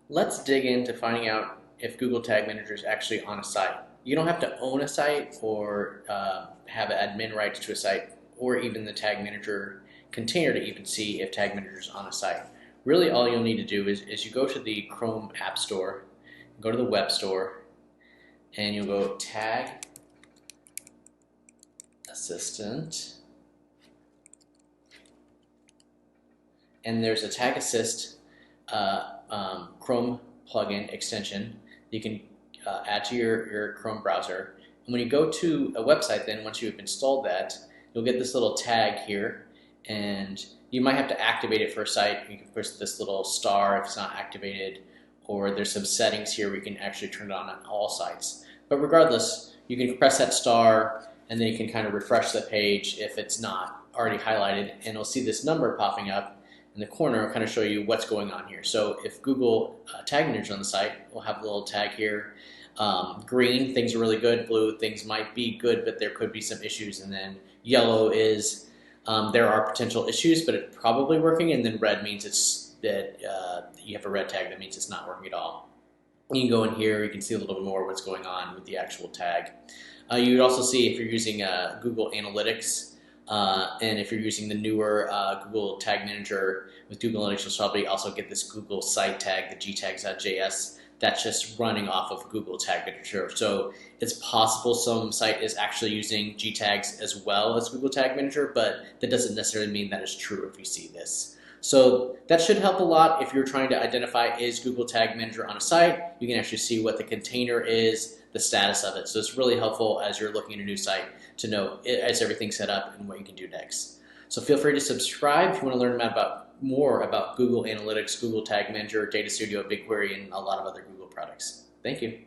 Let's dig into finding out if Google Tag Manager is actually on a site. You don't have to own a site or have admin rights to a site or even the Tag Manager container to even see if Tag Manager is on a site. Really, all you'll need to do is you go to the Chrome App Store, go to the Web Store, and you'll go Tag Assistant. And there's a Tag Assist Chrome plugin extension you can add to your Chrome browser. And when you go to a website, then once you've installed that, you'll get this little tag here, and you might have to activate it for a site. You can push this little star if it's not activated, or there's some settings here where you can actually turn it on all sites. But regardless, you can press that star, and then you can kind of refresh the page if it's not already highlighted, and you'll see this number popping up in the corner. Will kind of show you what's going on here. So if Google Tag Manager on the site, we'll have a little tag here. Green, things are really good. Blue, things might be good, but there could be some issues. And then yellow is there are potential issues, but it's probably working. And then red means it's that you have a red tag. That means it's not working at all. You can go in here. You can see a little bit more what's going on with the actual tag. You would also see if you're using Google Analytics. And if you're using the newer Google Tag Manager with Google Analytics, you'll probably also get this Google site tag, the gtags.js, that's just running off of Google Tag Manager. So it's possible some site is actually using gtags as well as Google Tag Manager, but that doesn't necessarily mean that is true if you see this. So that should help a lot if you're trying to identify is Google Tag Manager on a site. You can actually see what the container is, the status of it. So it's really helpful as you're looking at a new site to know is everything set up and what you can do next. So feel free to subscribe if you want to learn more about Google Analytics, Google Tag Manager, Data Studio, BigQuery, and a lot of other Google products. Thank you.